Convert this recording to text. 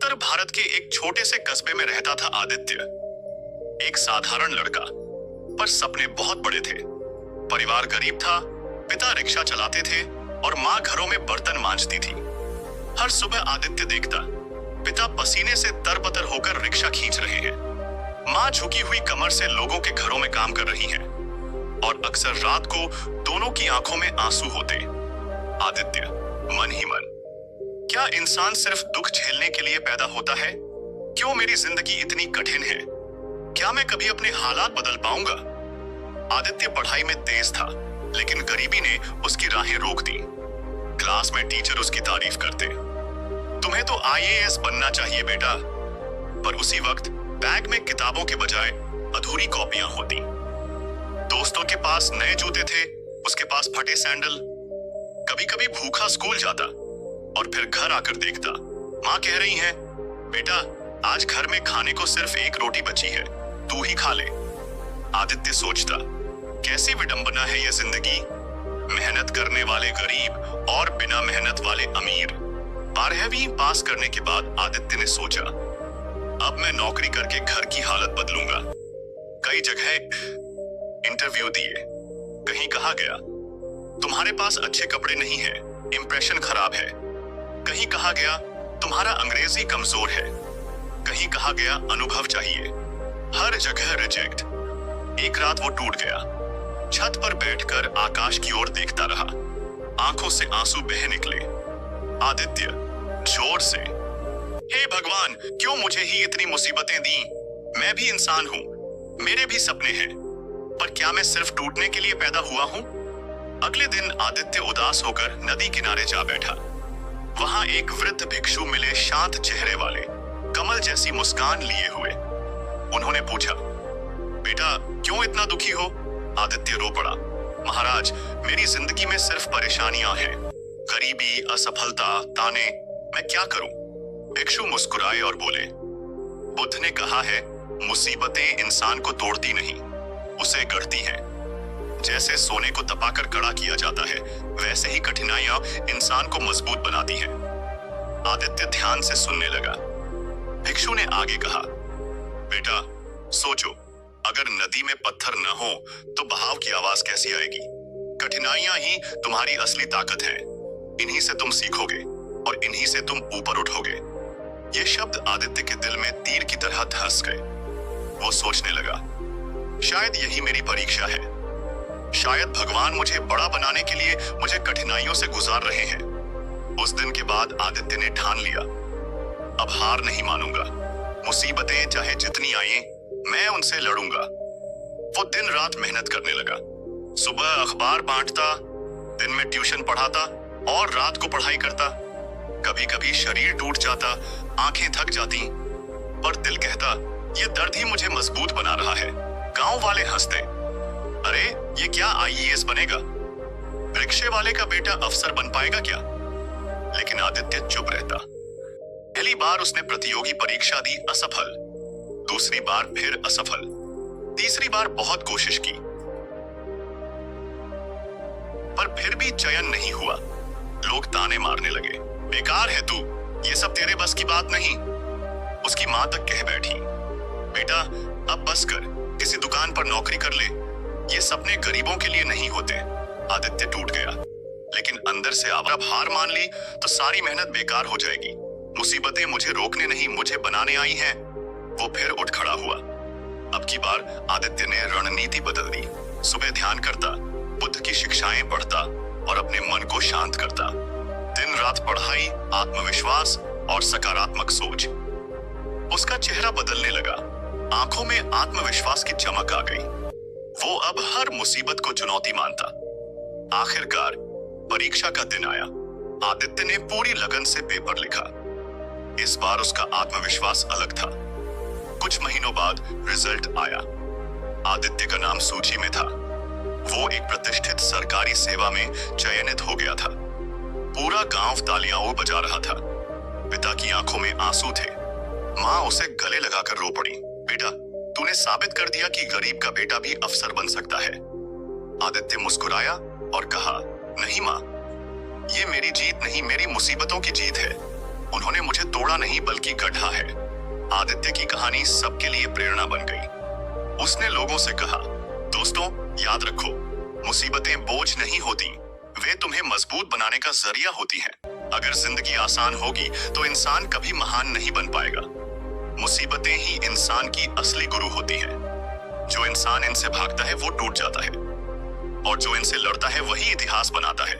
उत्तर भारत के एक छोटे से कस्बे में रहता था आदित्य। एक साधारण लड़का, पर सपने बहुत बड़े थे। परिवार गरीब था, पिता रिक्शा चलाते थे और माँ घरों में बर्तन मांजती थी। हर सुबह आदित्य देखता, पिता पसीने से तरबतर होकर रिक्शा खींच रहे हैं, माँ झुकी हुई कमर से लोगों के घरों में काम कर रही हैं, और अक्सर रात को दोनों की आंखों में आंसू होते। आदित्य मन ही मन, क्या इंसान सिर्फ दुख झेलने के लिए पैदा होता है? क्यों मेरी जिंदगी इतनी कठिन है? क्या मैं कभी अपने हालात बदल पाऊंगा? आदित्य पढ़ाई में तेज था, लेकिन गरीबी ने उसकी राहें रोक दी। क्लास में टीचर उसकी तारीफ करते, तुम्हें तो आईएएस बनना चाहिए बेटा। पर उसी वक्त बैग में किताबों के बजाय अधूरी कॉपियां होती। दोस्तों के पास नए जूते थे, उसके पास फटे सैंडल। कभी कभी भूखा स्कूल जाता और फिर घर आकर देखता, माँ कह रही है, बेटा आज घर में खाने को सिर्फ एक रोटी बची है, तू ही खा ले। आदित्य सोचता, कैसी विडंबना है यह जिंदगी। मेहनत करने वाले गरीब और बिना मेहनत वाले अमीर। 12वीं पास करने के बाद आदित्य ने सोचा, अब मैं नौकरी करके घर की हालत बदलूंगा। कई जगह इंटरव्यू दिए, कहीं कहा गया तुम्हारे पास अच्छे कपड़े नहीं है, इंप्रेशन खराब है। कहीं कहा गया तुम्हारा अंग्रेजी कमजोर है। कहीं कहा गया अनुभव चाहिए। हर जगह रिजेक्ट। एक रात वो टूट गया। छत पर बैठकर आकाश की ओर देखता रहा। आंखों से आंसू बह निकले। आदित्य जोर से, हे भगवान, क्यों मुझे ही इतनी मुसीबतें दी? मैं भी इंसान हूं, मेरे भी सपने हैं, पर क्या मैं सिर्फ टूटने के लिए पैदा हुआ हूं? अगले दिन आदित्य उदास होकर नदी किनारे जा बैठा। वहां एक वृद्ध भिक्षु मिले, शांत चेहरे वाले, कमल जैसी मुस्कान लिए हुए। उन्होंने पूछा, बेटा क्यों इतना दुखी हो? आदित्य रो पड़ा, महाराज मेरी जिंदगी में सिर्फ परेशानियां हैं, गरीबी, असफलता, ताने, मैं क्या करूं? भिक्षु मुस्कुराए और बोले, बुद्ध ने कहा है, मुसीबतें इंसान को तोड़ती नहीं, उसे गढ़ती हैं। जैसे सोने को तपाकर कड़ा किया जाता है, वैसे ही कठिनाइयां इंसान को मजबूत बनाती हैं। आदित्य ध्यान से सुनने लगा। भिक्षु ने आगे कहा, बेटा सोचो, अगर नदी में पत्थर न हो तो बहाव की आवाज कैसी आएगी? कठिनाइयां ही तुम्हारी असली ताकत है। इन्हीं से तुम सीखोगे और इन्हीं से तुम ऊपर उठोगे। ये शब्द आदित्य के दिल में तीर की तरह धंस गए। वो सोचने लगा, शायद यही मेरी परीक्षा है। शायद भगवान मुझे बड़ा बनाने के लिए मुझे कठिनाइयों से गुजार रहे हैं। उस दिन के बाद आदित्य ने ठान लिया, अब हार नहीं मानूंगा। मुसीबतें चाहे जितनी आए, मैं उनसे लड़ूंगा। वो दिन रात मेहनत करने लगा। सुबह अखबार बांटता, दिन में ट्यूशन पढ़ाता और रात को पढ़ाई करता। कभी कभी शरीर टूट जाता, आंखें थक जाती, पर दिल कहता, ये दर्द ही मुझे मजबूत बना रहा है। गांव वाले हंसते, अरे ये क्या आईएएस बनेगा? रिक्शे वाले का बेटा अफसर बन पाएगा क्या? लेकिन आदित्य चुप रहता। पहली बार उसने प्रतियोगी परीक्षा दी, असफल। दूसरी बार फिर असफल। तीसरी बार बहुत कोशिश की, पर फिर भी चयन नहीं हुआ। लोग ताने मारने लगे, बेकार है तू, ये सब तेरे बस की बात नहीं। उसकी मां तक कह बैठी, बेटा अब बस कर, किसी दुकान पर नौकरी कर ले, ये सपने गरीबों के लिए नहीं होते। आदित्य टूट गया, लेकिन अंदर से अब हार मान ली तो सारी मेहनत बेकार हो जाएगी। मुसीबतें मुझे रोकने नहीं, मुझे बनाने आई हैं। वो फिर उठ खड़ा हुआ। अब की बार आदित्य ने रणनीति बदल दी। सुबह ध्यान करता, बुद्ध की शिक्षाएं पढ़ता और अपने मन को शांत करता। दिन रात पढ़ाई, आत्मविश्वास और सकारात्मक सोच। उसका चेहरा बदलने लगा, आंखों में आत्मविश्वास की चमक आ गई। वो अब हर मुसीबत को चुनौती मानता। आखिरकार परीक्षा का दिन आया। आदित्य ने पूरी लगन से पेपर लिखा। इस बार उसका आत्मविश्वास अलग था। कुछ महीनों बाद रिजल्ट आया। आदित्य का नाम सूची में था। वो एक प्रतिष्ठित सरकारी सेवा में चयनित हो गया था। पूरा गांव तालियां बजा रहा था। पिता की आंखों में आंसू थे। माँ उसे गले लगाकर रो पड़ी, बेटा तूने साबित कर दिया कि गरीब का बेटा भी अफसर बन सकता है। आदित्य मुस्कुराया और कहा, नहीं माँ, ये मेरी जीत नहीं, मेरी मुसीबतों की जीत है। उन्होंने मुझे तोड़ा नहीं बल्कि गढ़ा है। आदित्य की कहानी सबके लिए प्रेरणा बन गई। उसने लोगों से कहा, दोस्तों याद रखो, मुसीबतें बोझ नहीं होती, वे तुम्हें मजबूत बनाने का जरिया होती हैं। अगर जिंदगी आसान होगी तो इंसान कभी महान नहीं बन पाएगा। मुसीबतें ही इंसान की असली गुरु होती हैं। जो इंसान इनसे भागता है वो टूट जाता है, और जो इनसे लड़ता है वही इतिहास बनाता है।